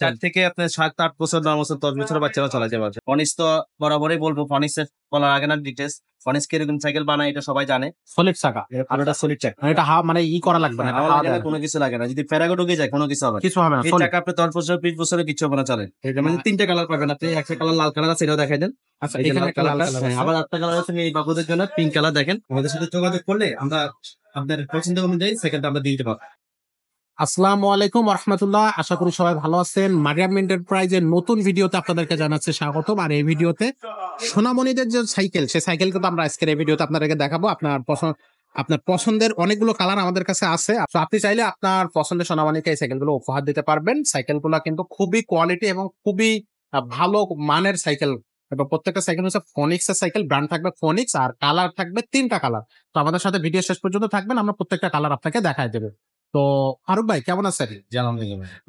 4 থেকে আপনার 7-8 বছর 9 বছর 10 বছরের বাচ্চারা চালাতে পারবে। ফনিক্স তো বরাবরই বলবো, ফনিক্সের বলার আগে না ডিটেইলস, ফনিক্স কিরকম সাইকেল বানায় এটা সবাই জানে। সলিড চাকা, আর এটা সলিড চাকা, এটা মানে ই করা লাগবে না, হাওয়া লাগে না, কোনো কিছু লাগে না। যদি ফেরাগো ঢুকে যায় কোনো কিছু হবে না। কিছু হবে না। এই চাকা আপনি 10 বছর 20 বছরে কিছু হবে না, চলে। মানে 3টা কালার পাবেন আপনি, একটা কালার লাল কালার আছে, এটাও দেখাই দেন। আচ্ছা, এই যে এখানে লাল একটা লাল কালারটা, কালার আছে। আবার একটা কালার আছে এই বাবুদের জন্য, পিঙ্ক কালার। দেখেন আমাদের সাথে যোগাযোগ করলে আমরা আপনার পছন্দ অনুযায়ী সাইকেলটা আমরা দিয়ে দিতে পারবো। আসসালামু আলাইকুম রাহমাতুল্লাহ, আশা করি সবাই ভালো আছেন। মারিয়াম এন্টারপ্রাইজের নতুন ভিডিওতে আপনাদেরকে জানাচ্ছি স্বাগতম। আর এই ভিডিওতে সোনামণিদের যে সাইকেল, সেই সাইকেল কিন্তু আমরা আজকের এই ভিডিওতে আপনাদেরকে দেখাবো। আপনার পছন্দের অনেকগুলো কালার আমাদের কাছে আছে, তো আপনি চাইলে আপনার পছন্দের সোনামণিকে এই সাইকেলগুলো উপহার দিতে পারবেন। সাইকেলগুলো কিন্তু খুবই কোয়ালিটি এবং খুবই ভালো মানের সাইকেল, এবং প্রত্যেকটা সাইকেল হচ্ছে ফোনিক্স এর সাইকেল, ব্র্যান্ড থাকবে ফোনিক্স, আর কালার থাকবে 3টা কালার। তো আমাদের সাথে ভিডিও শেষ পর্যন্ত থাকবেন, আমরা প্রত্যেকটা কালার আপনাকে দেখাই দেবো। তো ফারুক ভাই কেমন আছেন?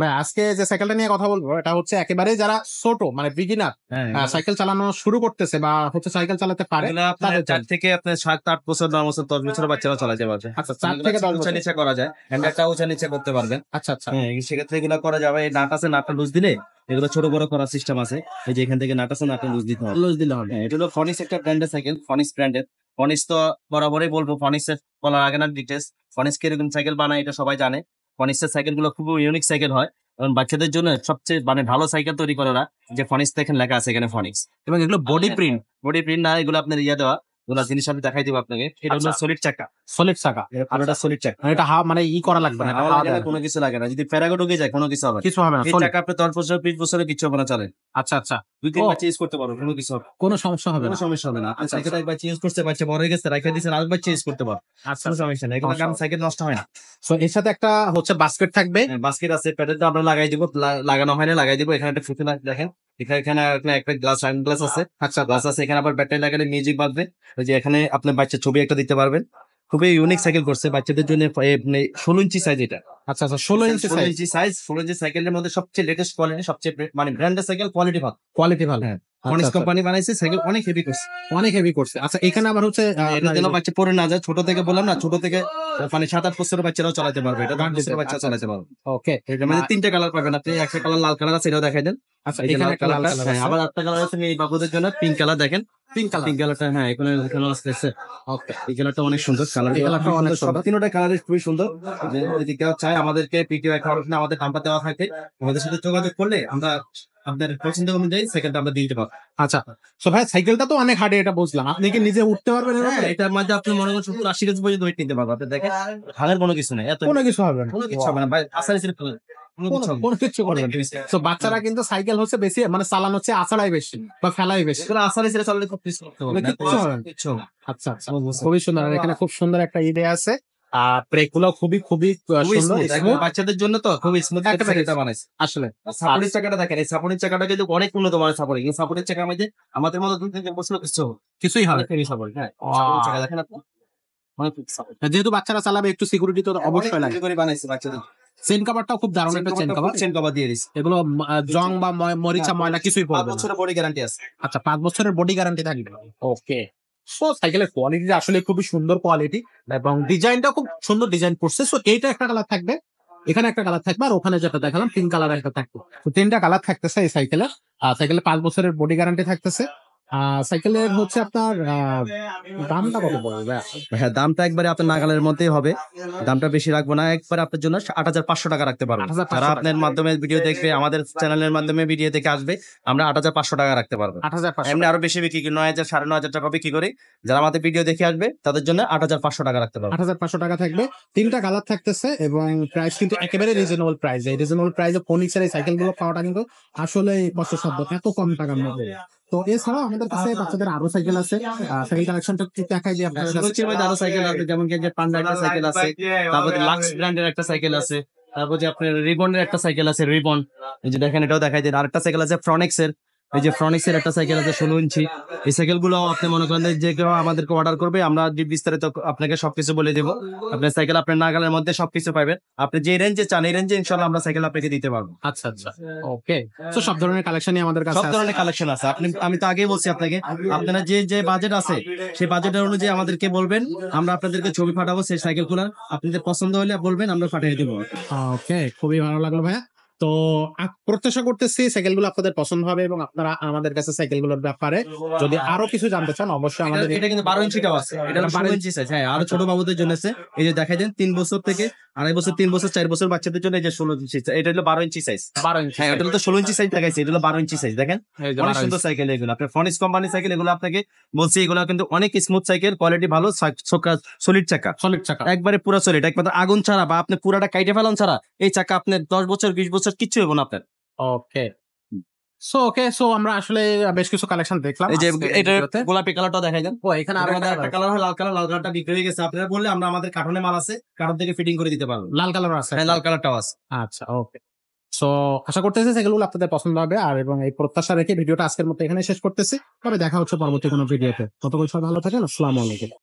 ভাই আজকে যে সাইকেলটা নিয়ে কথা বলবো, এটা হচ্ছে একেবারে যারা ছোট মানে বিগিনার সাইকেল চালানো শুরু করতেছে বা হচ্ছে সাইকেল চালাতে পারে, 4 থেকে আপনার 7-8 বছর 9 বছর 10 বছরের বাচ্চারা চালাতে পারবে। আচ্ছা, 4 থেকে 10 উঁচা নিচে করা যায়, হ্যান্ডেলটা উঁচা নিচে করতে পারবেন। আচ্ছা আচ্ছা, হ্যাঁ, সেক্ষেত্রে এগুলো করা যাবে। এই নাট আছে, নাটটা লুজ দিলে এগুলো ছোট বড় করার সিস্টেম আছে। এই যে এখান থেকে নাট আছে, নাটটা লুজ দিতে হবে, লুজ দিলে হবে। হ্যাঁ, এটা হলো ফনিক্স একটা ব্র্যান্ডের সাইকেল, ফনিক্স ব্র্যান্ডের। ফনিক্স তো বরাবরই বলবো, ফনিক্সের বলার আগে না ডিটেইলস, ফনিক্স কিরকম সাইকেল বানায় এটা সবাই জানে। ফনিক্সের সাইকেল গুলো খুব ইউনিক সাইকেল হয়, কারণ বাচ্চাদের জন্য সবচেয়ে মানে ভালো সাইকেল তৈরি করে ওরা। যে ফনিক্স দেখেন লেখা আছে এখানে ফনিক্স, এবং এগুলো বডি প্রিন্ট না, এগুলো আপনার দেওয়া, এগুলো জিনিস আমি দেখাই দিব আপনাকে। এটা হলো সলিড চাকা, সলিড চাকা, আর এটা সলিড চাকা, এটা মানে ই করা লাগবে না, হাওয়া লাগে না, কোনো কিছু লাগে না। যদি ফেরাগো ঢুকে যায় কোনো কিছু হবে না। কিছু হবে না। এই চাকা আপনি 10 বছর 20 বছরে কিছু হবে না, চলে। আচ্ছা আচ্ছা, 2-3 বাচ্চা ইউজ করতে পারো, কোনো কিছু হবে, কোনো সমস্যা হবে কোনো না। সমস্যা হবে না। আপনি সাইকেলটা একবার চেঞ্জ করতে পারছেন, বড় হয়ে গেছে, রাখা দিয়েছেন, আরেকবার চেঞ্জ করতে পারো, আচ্ছা, কোনো সমস্যা নেই। এগুলো কারণ সাইকেল নষ্ট হয় না। সো এর সাথে একটা হচ্ছে বাস্কেট থাকবে, বাস্কেট আছে, প্যাডেলটা আমরা লাগাই দিব, লাগানো হয় না, লাগাই দিব। এখানে একটা ফুটে দেখেন, এখানে একটা গ্লাস, হ্যান্ড গ্লাস আছে। আচ্ছা গ্লাস আছে এখানে, আবার ব্যাটারি লাগালে মিউজিক বাজবে। ওই যে এখানে আপনার বাচ্চার ছবি একটা দিতে পারবেন। খুবই ইউনিক সাইকেল করছে বাচ্চাদের জন্য। 16 ইঞ্চি সাইজ এটা। আচ্ছা আচ্ছা, 16 ইঞ্চি সাইজ। 16 ইঞ্চি সাইকেলের মধ্যে সবচেয়ে লেটেস্ট কোয়ালিটি, সবচেয়ে মানে ব্র্যান্ডের সাইকেল, কোয়ালিটি ভালো। হ্যাঁ, ফনিক্স কোম্পানি বানাইছে সাইকেল, অনেক হেভি করছে, অনেক হেভি করছে। আচ্ছা, এখানে আবার হচ্ছে এটা যেন বাচ্চা পড়ে না যায়। ছোট থেকে বললাম না, ছোট থেকে মানে 7-8 বছরের বাচ্চারাও চালাতে পারবে, এটা 10 বছরের বাচ্চা চালাতে পারবে। ওকে, এটা মানে 3টা কালার পাবেন আপনি, একটা কালার লাল কালার আছে, এটাও দেখাই দেন। আচ্ছা, এই যে এখানে লাল একটা লাল কালারটা, কালার আছে, আবার একটা কালার আছে এই বাবুদের জন্য, পিঙ্ক কালার। দেখেন পিঙ্ক কালারটা, হ্যাঁ, এখানে আছে। ওকে, এই কালারটা অনেক সুন্দর, এই কালারটা অনেক সুন্দর। তিনটা কালারই খুবই সুন্দর। যদি কেউ চায় আমাদেরকে পিটিও অ্যাকাউন্টে আমাদের নাম্বার দেওয়া থাকে, আমাদের সাথে যোগাযোগ করলে আমরা আপনার পছন্দ অনুযায়ী সাইকেলটা আমরা দিয়ে দিতে পারবো। আচ্ছা, সো ভাই সাইকেলটা তো অনেক হার্ড, এটা বুঝলাম। আপনি কি নিজে উঠতে পারবেন? হ্যাঁ, এটার মধ্যে আপনি মনে করেন 70-80 কেজি পর্যন্ত ওয়েট নিতে পারবেন। আপনি দেখেন ভাঙের কোনো কিছু নেই, কোনো কিছু হবে না, কোনো কিছু হবে না ভাই, আসার কোনো কিছু করবেন। তো বাচ্চারা কিন্তু সাইকেল হচ্ছে বেশি মানে চালানো হচ্ছে আছাড়াই বেশি বা ফেলাই বেশি, আসার ছেড়ে চললে খুব কিছু করতে হবে না, কিচ্ছু হবে না। কিচ্ছু হবে না। আচ্ছা আচ্ছা, খুবই সুন্দর। আর এখানে খুব সুন্দর একটা ইডে আছে, আর ব্রেক গুলো খুবই খুবই খুবই সুন্দর, smooth, একদম বাচ্চাদের জন্য তো খুবই স্মুথ একেবারে এটা বানাইছে। আসলে। সাপোর্টের চাকাটা দেখেন, এই সাপোর্টের চাকাটা কিন্তু অনেক উন্নত মানের সাপোর্ট। এই সাপোর্টের চাকা আমাদের মতো 2-3 বছর কিছুই হবে, হেভি সাপোর্ট। হ্যাঁ, সাপোর্টের চাকা দেখেন আপনি, অনেক সাপোর্ট। যেহেতু বাচ্চারা চালাবে, একটু সিকিউরিটি তো অবশ্যই লাগে। করে বানাইছে বাচ্চাদের। চেন কাভারটাও খুব দারুণ একটা চেন কভার দিয়ে দিছে। এগুলো জং বা মরিচা ময়লা কিছুই 5 পড়বে না। বছরের বডি গ্যারান্টি আছে। আচ্ছা, 5 বছরের বডি গ্যারান্টি থাকবে। ওকে, সো সাইকেলের কোয়ালিটি আসলে খুবই সুন্দর কোয়ালিটি, এবং ডিজাইনটা খুব সুন্দর ডিজাইন করছে। সো এইটা একটা কালার থাকবে, এখানে একটা কালার থাকবে, আর ওখানে যেটা দেখালাম পিঙ্ক কালার একটা থাকবে। তো 3টা কালার থাকতেছে এই সাইকেলের। সাইকেলে 5 বছরের বডি গ্যারান্টি থাকতেছে। সাইকেলের হচ্ছে আপনার দামটা কত পড়বে? হ্যাঁ, দামটা একবারে আপনার নাগালের মধ্যেই হবে, দামটা বেশি রাখবো না। একবার আপনার জন্য 8,500 টাকা রাখতে পারবো। 8,500 যারা আপনার মাধ্যমে ভিডিও দেখবে, আমাদের চ্যানেলের মাধ্যমে ভিডিও দেখে আসবে, আমরা 8,500 টাকা রাখতে পারবো। 8,500, এমনি আরো বেশি বিক্রি করি, 9,000 9,500 টাকা বিক্রি করি। যারা আমাদের ভিডিও দেখে আসবে তাদের জন্য 8,500 টাকা রাখতে পারবো। 8,500 টাকা থাকবে। 3টা কালার থাকতেছে, এবং প্রাইস কিন্তু একেবারে রিজনেবল প্রাইস। এই রিজনেবল প্রাইসে ফোনিক্সের এই সাইকেল গুলো পাওয়াটা কিন্তু আসলে কষ্টসাধ্য, এত কম টাকার মধ্যে। তো এছাড়াও আমাদের কাছে বাচ্চাদের আরো সাইকেল আছে, সাইকেল কালেকশনটা একটু দেখাই দিই আপনাদের কাছে। আরো সাইকেল আছে, যেমন কি যে পান্ডা একটা সাইকেল আছে, তারপর লাক্স ব্র্যান্ডের একটা সাইকেল আছে, তারপর যে আপনার রিবনের একটা সাইকেল আছে, রিবন। এই যে দেখেন, এটাও দেখাই দেন। আরেকটা সাইকেল আছে ফ্রনেক্স এর, এই যে ফ্রনেক্স এর একটা সাইকেল আছে 16 ইঞ্চি। এই সাইকেল গুলো আপনি মনে করেন যে কেউ আমাদেরকে অর্ডার করবে, আমরা বিস্তারিত আপনাকে সবকিছু বলে দেবো। আপনার সাইকেল আপনার নাগালের মধ্যে সবকিছু পাবেন। আপনি যে রেঞ্জে চান, এই রেঞ্জে ইনশাআল্লাহ আমরা সাইকেল আপনাকে দিতে পারবো। আচ্ছা আচ্ছা, ওকে। তো সব ধরনের কালেকশনই আমাদের কাছে সব ধরনের কালেকশন আছে। আমি তো আগেই বলছি আপনাকে, আপনারা যে বাজেট আছে সেই বাজেটের অনুযায়ী আমাদেরকে বলবেন, আমরা আপনাদেরকে ছবি পাঠাবো সেই সাইকেল গুলার। আপনাদের পছন্দ হলে বলবেন, আমরা পাঠিয়ে দেবো। ওকে, খুবই ভালো লাগলো ভাইয়া। তো তো প্রত্যাশা করতেছি সাইকেল গুলো আপনাদের পছন্দ হবে এবং আপনারা আমাদের কাছে সাইকেল গুলোর ব্যাপারে যদি আরো কিছু জানতে চান অবশ্যই আমাদের এটা কিন্তু 12 ইঞ্চিটাও আছে, এটা 12 ইঞ্চি সাইজ। হ্যাঁ, আরো ছোট বাবুদের জন্য আছে। এই যে দেখাই দেন 3 বছর থেকে 2.5 বছর, 3 বছর, 4 বছর বাচ্চাদের জন্য এই যে 16 ইঞ্চি, এটা হলো 12 ইঞ্চি সাইজ। 12 ইঞ্চি হ্যাঁ, এটা তো 16 ইঞ্চি সাইজ দেখাইছে, এটা হলো 12 ইঞ্চি সাইজ। দেখেন অনেক সুন্দর সাইকেল এগুলো, আপনার ফনিক্স কোম্পানি সাইকেল এগুলো। আপনাকে বলছি এগুলো কিন্তু অনেক স্মুথ সাইকেল, কোয়ালিটি ভালো, সলিড চাকা, সলিড চাকা। একবারে পুরো সলিড, একমাত্র আগুন ছাড়া বা আপনি পুরাটা কাইটে ফেলান ছাড়া এই চাকা আপনার 10 বছর 20 বছর কিচ্ছু হবে না আপনার। ওকে সো আমরা আসলে বেশ কিছু কালেকশন দেখলাম এই যে আজকের এটা ভিডিওতে। গোলাপি কালারটা দেখাই দেন। ও এখানে আরো আমাদের একটা কালার হয় লাল কালার, লাল কালারটা বিক্রি হয়ে গেছে। আপনারা বললে আমরা আমাদের কার্টনে মাল আছে, কার্টন থেকে ফিটিং করে দিতে পারবো। লাল কালার আছে। হ্যাঁ, লাল কালারটাও আছে। আচ্ছা ওকে সো আশা করতেছি সেগুলো আপনাদের পছন্দ হবে আর এবং এই প্রত্যাশা রেখে ভিডিওটা আজকের মতো এখানে শেষ করতেছি। তবে দেখা হচ্ছে পরবর্তী কোনো ভিডিওতে। ততক্ষণ সবাই ভালো থাকেন। আসসালামু আলাইকুম।